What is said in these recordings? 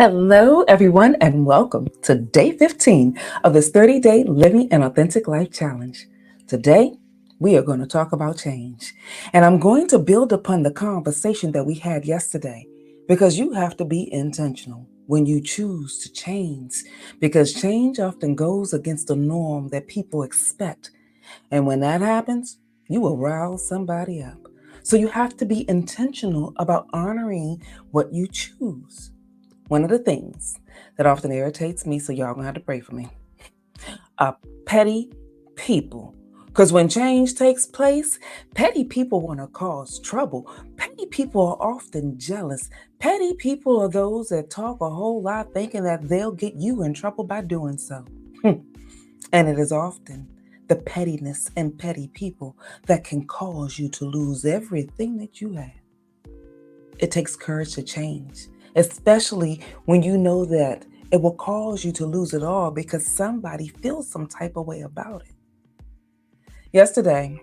Hello, everyone, and welcome to day 15 of this 30-day Living an Authentic Life Challenge. Today, we are going to talk about change, and I'm going to build upon the conversation that we had yesterday because you have to be intentional when you choose to change, because change often goes against the norm that people expect, and when that happens, you will rouse somebody up. So you have to be intentional about honoring what you choose. One of the things that often irritates me, so y'all gonna have to pray for me, are petty people. Because when change takes place, petty people want to cause trouble. Petty people are often jealous. Petty people are those that talk a whole lot thinking that they'll get you in trouble by doing so. And it is often the pettiness and petty people that can cause you to lose everything that you have. It takes courage to change, especially when you know that it will cause you to lose it all because somebody feels some type of way about it. Yesterday,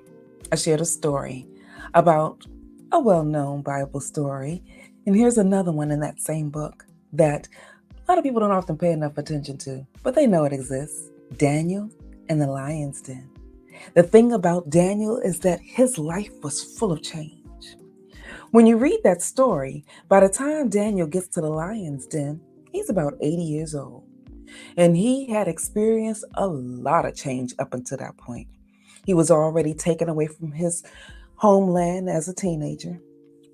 I shared a story about a well known Bible story, and here's another one in that same book that a lot of people don't often pay enough attention to, but they know it exists. Daniel and the Lion's Den. The thing about Daniel is that his life was full of change. When you read that story, by the time Daniel gets to the lion's den, he's about 80 years old. And he had experienced a lot of change up until that point. He was already taken away from his homeland as a teenager,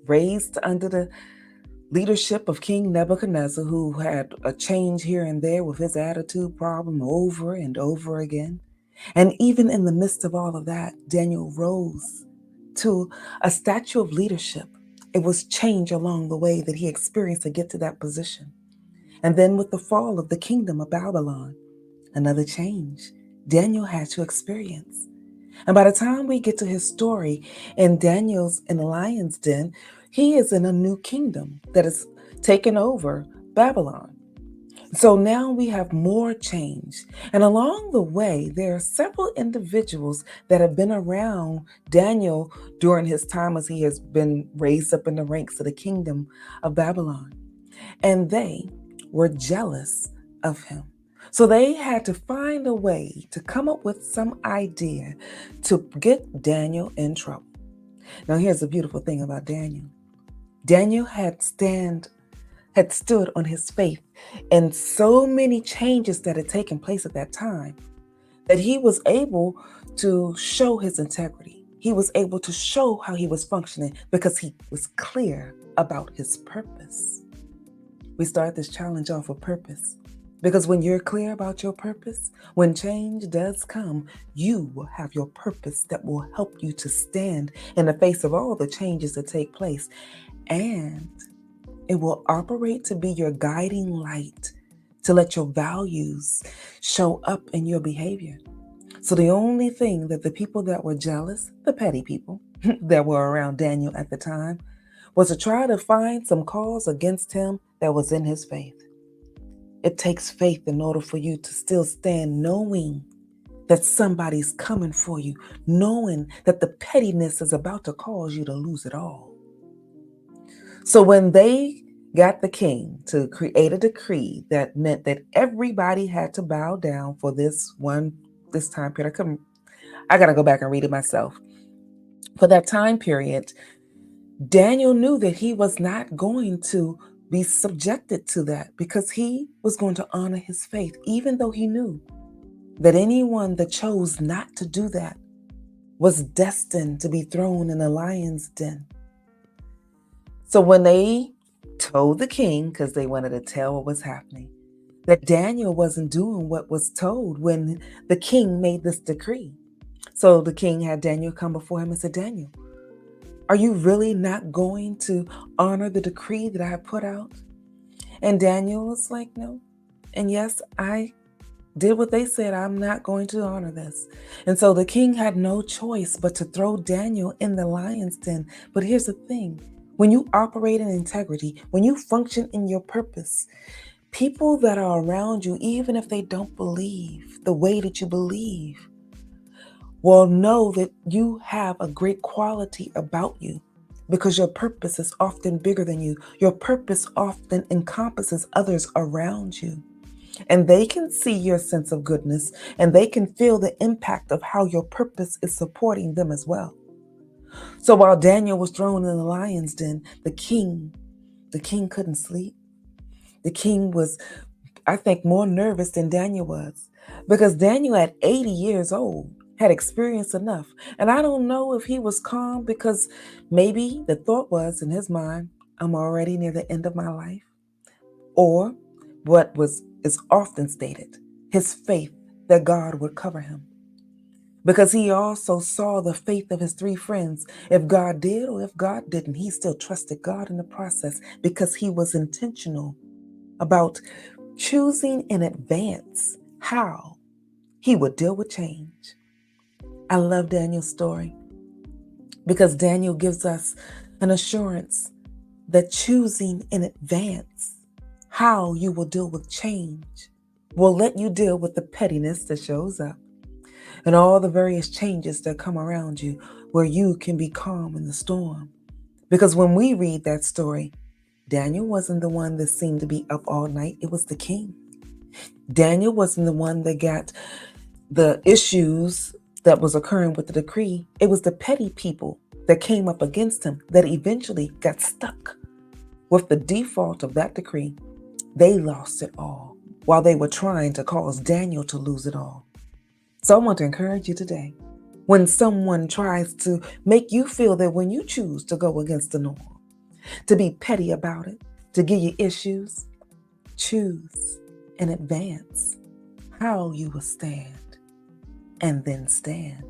raised under the leadership of King Nebuchadnezzar, who had a change here and there with his attitude problem over and over again. And even in the midst of all of that, Daniel rose to a statue of leadership. It was change along the way that he experienced to get to that position. And then with the fall of the kingdom of Babylon, another change Daniel had to experience. And by the time we get to his story in Daniel's in the lion's den, he is in a new kingdom that is taken over Babylon. So now we have more change. And along the way, there are several individuals that have been around Daniel during his time as he has been raised up in the ranks of the kingdom of Babylon. And they were jealous of him. So they had to find a way to come up with some idea to get Daniel in trouble. Now, here's the beautiful thing about Daniel. Daniel had stood on his faith and so many changes that had taken place at that time that he was able to show his integrity. He was able to show how he was functioning because he was clear about his purpose. We start this challenge off with purpose because when you're clear about your purpose, when change does come, you will have your purpose that will help you to stand in the face of all the changes that take place. And it will operate to be your guiding light to let your values show up in your behavior. So the only thing that the people that were jealous, the petty people that were around Daniel at the time, was to try to find some cause against him that was in his faith. It takes faith in order for you to still stand knowing that somebody's coming for you, knowing that the pettiness is about to cause you to lose it all. So when they got the king to create a decree that meant that everybody had to bow down for this time period. I gotta go back and read it myself. For that time period, Daniel knew that he was not going to be subjected to that because he was going to honor his faith, even though he knew that anyone that chose not to do that was destined to be thrown in a lion's den. So when they told the king, because they wanted to tell what was happening, that Daniel wasn't doing what was told when the king made this decree. So the king had Daniel come before him and said, Daniel, are you really not going to honor the decree that I have put out? And Daniel was like, no. And yes, I did what they said. I'm not going to honor this. And so the king had no choice but to throw Daniel in the lion's den. But here's the thing. When you operate in integrity, when you function in your purpose, people that are around you, even if they don't believe the way that you believe, will know that you have a great quality about you because your purpose is often bigger than you. Your purpose often encompasses others around you. And they can see your sense of goodness and they can feel the impact of how your purpose is supporting them as well. So while Daniel was thrown in the lion's den, the king couldn't sleep. The king was, I think, more nervous than Daniel was because Daniel, at 80 years old, had experienced enough. And I don't know if he was calm because maybe the thought was in his mind, I'm already near the end of my life. Or what was is often stated, his faith that God would cover him. Because he also saw the faith of his three friends. If God did or if God didn't, he still trusted God in the process because he was intentional about choosing in advance how he would deal with change. I love Daniel's story because Daniel gives us an assurance that choosing in advance how you will deal with change will let you deal with the pettiness that shows up and all the various changes that come around you where you can be calm in the storm. Because when we read that story, Daniel wasn't the one that seemed to be up all night. It was the king. Daniel wasn't the one that got the issues that was occurring with the decree. It was the petty people that came up against him that eventually got stuck with the default of that decree. They lost it all while they were trying to cause Daniel to lose it all. So I want to encourage you today. When someone tries to make you feel that when you choose to go against the norm, to be petty about it, to give you issues, choose in advance how you will stand and then stand.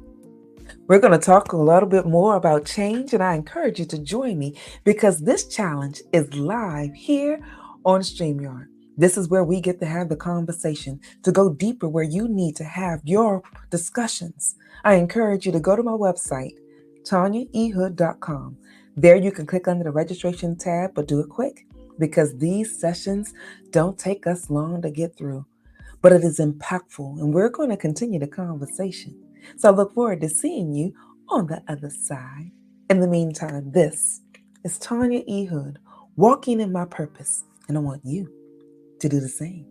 We're going to talk a little bit more about change, and I encourage you to join me because this challenge is live here on StreamYard. This is where we get to have the conversation, to go deeper where you need to have your discussions. I encourage you to go to my website, TanyaEHood.com. There you can click under the registration tab, but do it quick because these sessions don't take us long to get through, but it is impactful, and we're going to continue the conversation. So I look forward to seeing you on the other side. In the meantime, this is Tanya E. Hood, walking in my purpose, and I want you to do the same.